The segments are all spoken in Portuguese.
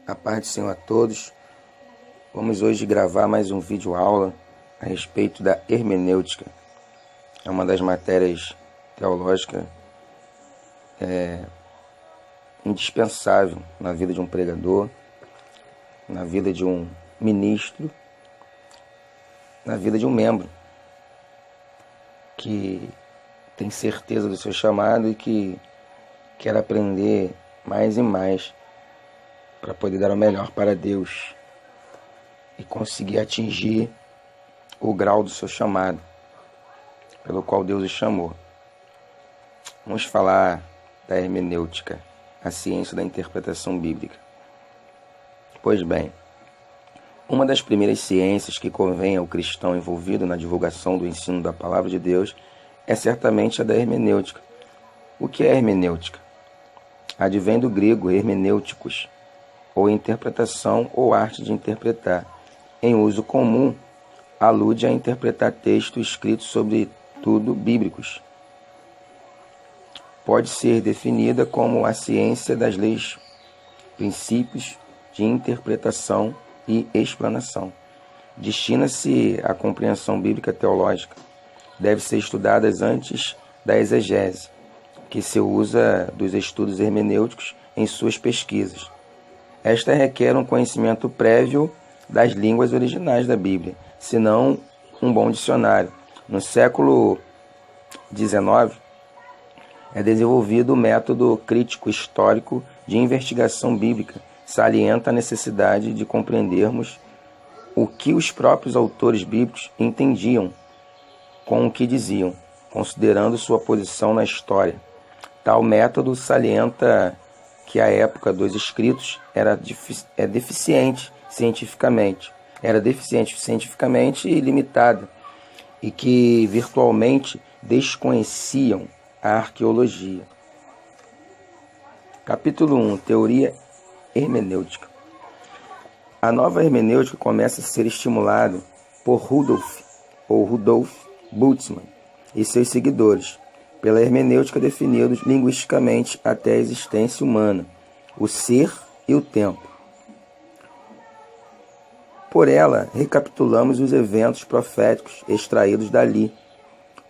A paz do Senhor a todos. Vamos hoje gravar mais um vídeo aula a respeito da hermenêutica. É uma das matérias teológicas indispensável na vida de um pregador, na vida de um ministro, na vida de um membro que tem certeza do seu chamado e que quer aprender mais e mais para poder dar o melhor para Deus e conseguir atingir o grau do seu chamado, pelo qual Deus o chamou. Vamos falar da hermenêutica, a ciência da interpretação bíblica. Pois bem, uma das primeiras ciências que convém ao cristão envolvido na divulgação do ensino da palavra de Deus é certamente a da hermenêutica. O que é hermenêutica? Advém do grego hermenêuticos, ou interpretação ou arte de interpretar. Em uso comum, alude a interpretar textos escritos sobretudo bíblicos. Pode ser definida como a ciência das leis, princípios de interpretação e explanação. Destina-se à compreensão bíblica teológica. Deve ser estudada antes da exegese, que se usa dos estudos hermenêuticos em suas pesquisas. Esta requer um conhecimento prévio das línguas originais da Bíblia, se não um bom dicionário. No século XIX, é desenvolvido o método crítico histórico de investigação bíblica. Salienta a necessidade de compreendermos o que os próprios autores bíblicos entendiam com o que diziam, considerando sua posição na história. Tal método salienta que a época dos escritos era deficiente cientificamente e limitada, e que virtualmente desconheciam a arqueologia. Capítulo 1. Teoria hermenêutica. A nova hermenêutica começa a ser estimulada por Rudolf Bultmann e seus seguidores, pela hermenêutica definidos linguisticamente até a existência humana, o ser e o tempo. Por ela, recapitulamos os eventos proféticos extraídos dali,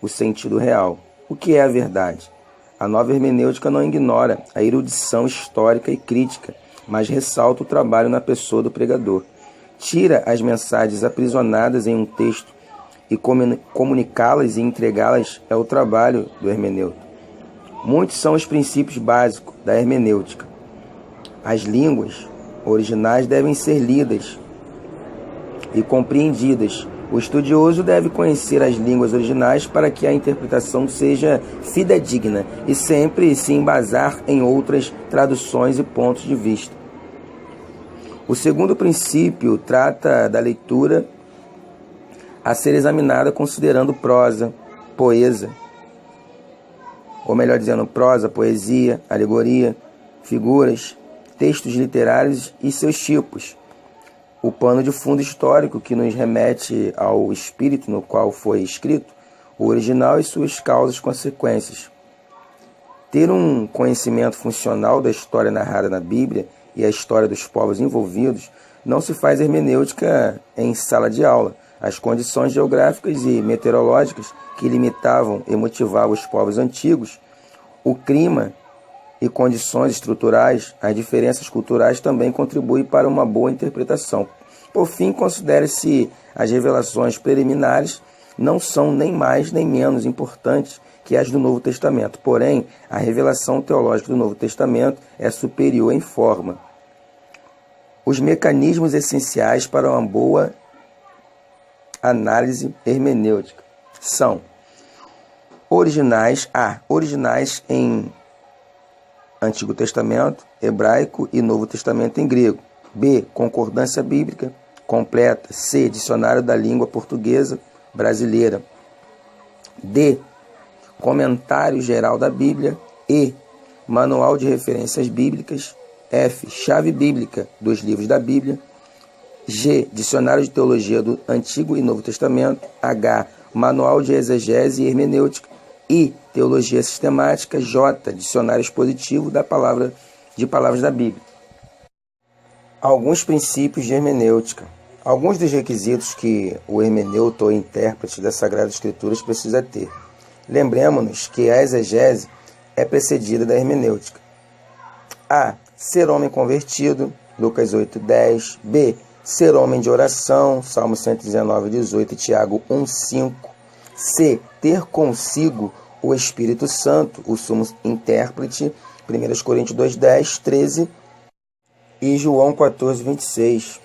o sentido real. O que é a verdade? A nova hermenêutica não ignora a erudição histórica e crítica, mas ressalta o trabalho na pessoa do pregador. Tira as mensagens aprisionadas em um texto e comunicá-las e entregá-las é o trabalho do hermeneuta. Muitos são os princípios básicos da hermenêutica. As línguas originais devem ser lidas e compreendidas. O estudioso deve conhecer as línguas originais para que a interpretação seja fidedigna e sempre se embasar em outras traduções e pontos de vista. O segundo princípio trata da leitura a ser examinada considerando prosa, poesia, ou melhor dizendo, prosa, poesia, alegoria, figuras, textos literários e seus tipos. O pano de fundo histórico que nos remete ao espírito no qual foi escrito, o original e suas causas e consequências. Ter um conhecimento funcional da história narrada na Bíblia e a história dos povos envolvidos não se faz hermenêutica em sala de aula. As condições geográficas e meteorológicas que limitavam e motivavam os povos antigos, o clima e condições estruturais, as diferenças culturais também contribuem para uma boa interpretação. Por fim, considere-se as revelações preliminares não são nem mais nem menos importantes que as do Novo Testamento. Porém, a revelação teológica do Novo Testamento é superior em forma. Os mecanismos essenciais para uma boa análise hermenêutica são originais em Antigo Testamento, hebraico e Novo Testamento em grego. B. Concordância bíblica completa. C. Dicionário da língua portuguesa brasileira. D. Comentário geral da Bíblia. E. Manual de referências bíblicas. F. Chave bíblica dos livros da Bíblia. G. Dicionário de teologia do Antigo e Novo Testamento. H. Manual de exegese e hermenêutica. I. Teologia sistemática. J. Dicionário expositivo de palavras da Bíblia. Alguns princípios de hermenêutica. Alguns dos requisitos que o hermeneuta ou intérprete das Sagradas Escrituras precisa ter. Lembremos-nos que a exegese é precedida da hermenêutica. A. Ser homem convertido, Lucas 8:10. B. Ser homem de oração, Salmo 119:18 e Tiago 1:5. C. Ter consigo o Espírito Santo, o sumo intérprete, 1 Coríntios 2:10, 13 e João 14:26.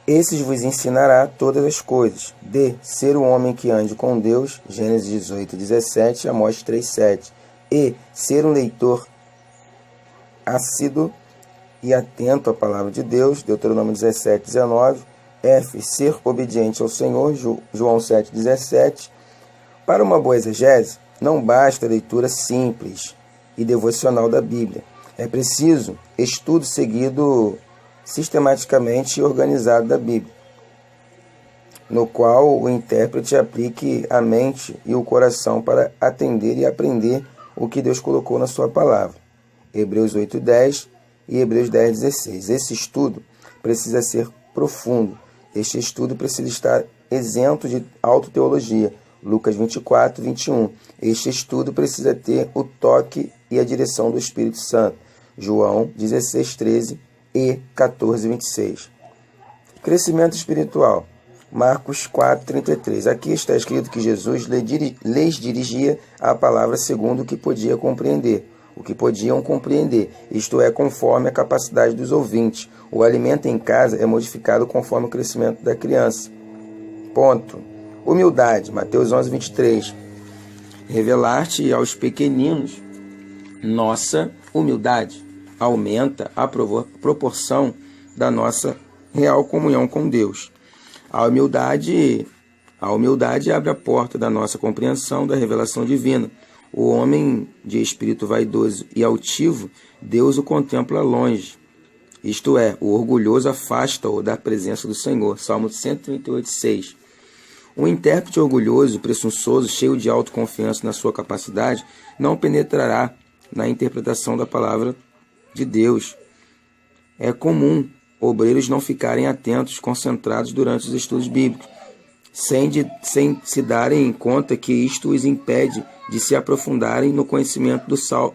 Esses vos ensinará todas as coisas. D. Ser o homem que ande com Deus, Gênesis 18:17, Amós 3:7. E. Ser um leitor assíduo e atento à palavra de Deus, Deuteronômio 17:19. F. Ser obediente ao Senhor, João 7:17. Para uma boa exegese, não basta a leitura simples e devocional da Bíblia. É preciso estudo seguido sistematicamente e organizado da Bíblia, no qual o intérprete aplique a mente e o coração para atender e aprender o que Deus colocou na sua palavra. Hebreus 8:10 e Hebreus 10:16. Esse estudo precisa ser profundo. Este estudo precisa estar isento de autoteologia. Lucas 24:21. Este estudo precisa ter o toque e a direção do Espírito Santo. João 16:13 e 14:26. Crescimento espiritual. Marcos 4:33. Aqui está escrito que Jesus lhes dirigia a palavra segundo o que podiam compreender, isto é, conforme a capacidade dos ouvintes. O alimento em casa é modificado conforme o crescimento da criança. Ponto. Humildade. Mateus 11:23. Revelar-te aos pequeninos nossa humildade aumenta a proporção da nossa real comunhão com Deus. A humildade abre a porta da nossa compreensão da revelação divina. O homem de espírito vaidoso e altivo, Deus o contempla longe. Isto é, o orgulhoso afasta-o da presença do Senhor. Salmo 138:6. Um intérprete orgulhoso, presunçoso, cheio de autoconfiança na sua capacidade, não penetrará na interpretação da palavra de Deus. É comum obreiros não ficarem atentos, concentrados durante os estudos bíblicos, sem se darem conta que isto os impede de se aprofundarem no conhecimento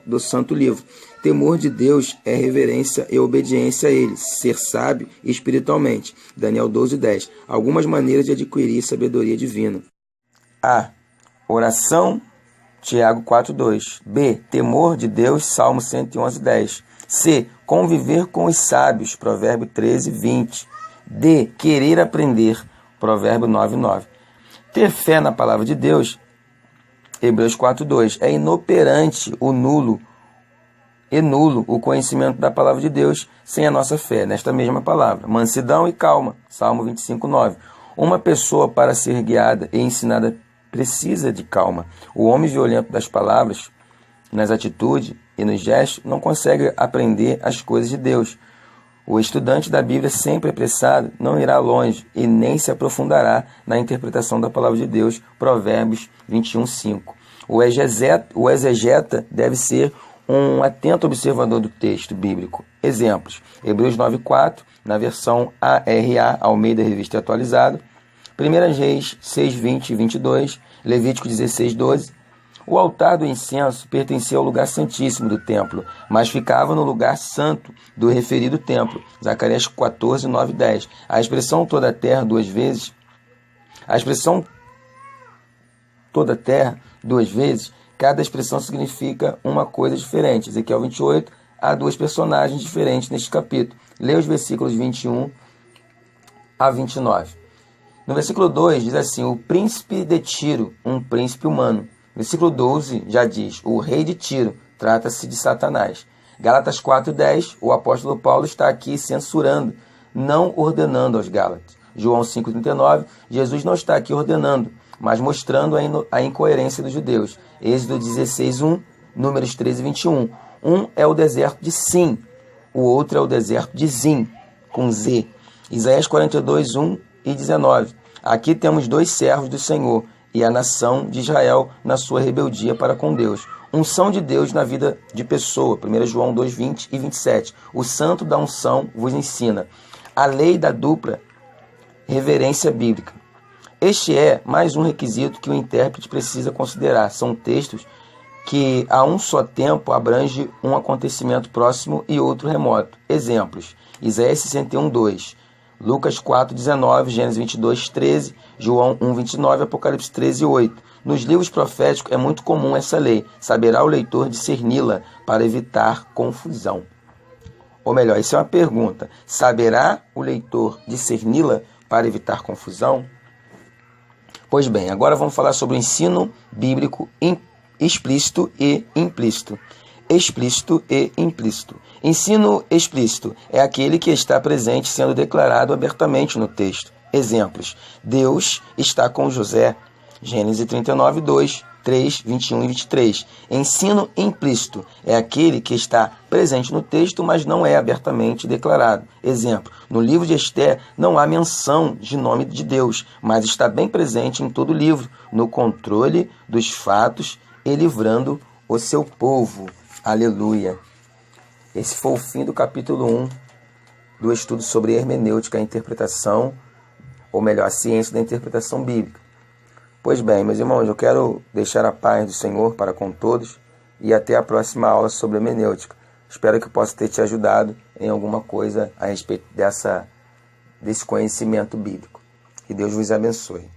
do Santo Livro. Temor de Deus é reverência e obediência a Ele, ser sábio espiritualmente. Daniel 12:10. Algumas maneiras de adquirir sabedoria divina. A. Oração, Tiago 4:2. B. Temor de Deus, Salmo 111:10. C. Conviver com os sábios, Provérbio 13:20. D. Querer aprender, Provérbio 9:9. Ter fé na palavra de Deus, Hebreus 4:2. É inoperante nulo o conhecimento da palavra de Deus sem a nossa fé nesta mesma palavra. Mansidão e calma, Salmo 25:9. Uma pessoa, para ser guiada e ensinada, precisa de calma. O homem violento das palavras, nas atitudes e nos gestos, não consegue aprender as coisas de Deus. O estudante da Bíblia, sempre apressado, não irá longe e nem se aprofundará na interpretação da palavra de Deus. Provérbios 21:5. O exegeta deve ser um atento observador do texto bíblico. Exemplos: Hebreus 9:4, na versão ARA, Almeida Revista Atualizada. 1 Reis 6:20 e 22, Levítico 16:12. O altar do incenso pertencia ao lugar santíssimo do templo, mas ficava no lugar santo do referido templo. Zacarias 14:9 e 10. A expressão toda a terra duas vezes, cada expressão significa uma coisa diferente. Ezequiel 28, há duas personagens diferentes neste capítulo. Leia os versículos 21 a 29. No versículo 2 diz assim: o príncipe de Tiro, um príncipe humano. Versículo 12 já diz: o rei de Tiro, trata-se de Satanás. Gálatas 4:10, o apóstolo Paulo está aqui censurando, não ordenando aos Gálatas. João 5:39, Jesus não está aqui ordenando, mas mostrando a incoerência dos judeus. Êxodo 16:1, Números 13:21. Um é o deserto de Sim, o outro é o deserto de Zim, com Z. Isaías 42:1 e 19. Aqui temos dois servos do Senhor e a nação de Israel na sua rebeldia para com Deus. Unção de Deus na vida de pessoa, 1 João 2:20 e 27. O santo da unção vos ensina. a lei da dupla reverência bíblica. Este é mais um requisito que o intérprete precisa considerar. São textos que a um só tempo abrange um acontecimento próximo e outro remoto. Exemplos: Isaías 61:2, Lucas 4:19, Gênesis 22:13, João 1:29, Apocalipse 13:8. Nos livros proféticos é muito comum essa lei. Saberá o leitor discerni-la para evitar confusão. Ou melhor, isso é uma pergunta. Saberá o leitor discerni-la para evitar confusão? Pois bem, agora vamos falar sobre o ensino bíblico explícito e implícito. Explícito e implícito. Ensino explícito é aquele que está presente sendo declarado abertamente no texto. Exemplos: Deus está com José, Gênesis 39:2, 3, 21 e 23. Ensino implícito é aquele que está presente no texto, mas não é abertamente declarado. Exemplo: no livro de Esther não há menção de nome de Deus, mas está bem presente em todo o livro, no controle dos fatos e livrando o seu povo. Aleluia! Esse foi o fim do capítulo 1 do estudo sobre hermenêutica, a interpretação, ou melhor, a ciência da interpretação bíblica. Pois bem, meus irmãos, eu quero deixar a paz do Senhor para com todos e até a próxima aula sobre hermenêutica. Espero que possa ter te ajudado em alguma coisa a respeito desse conhecimento bíblico. Que Deus vos abençoe.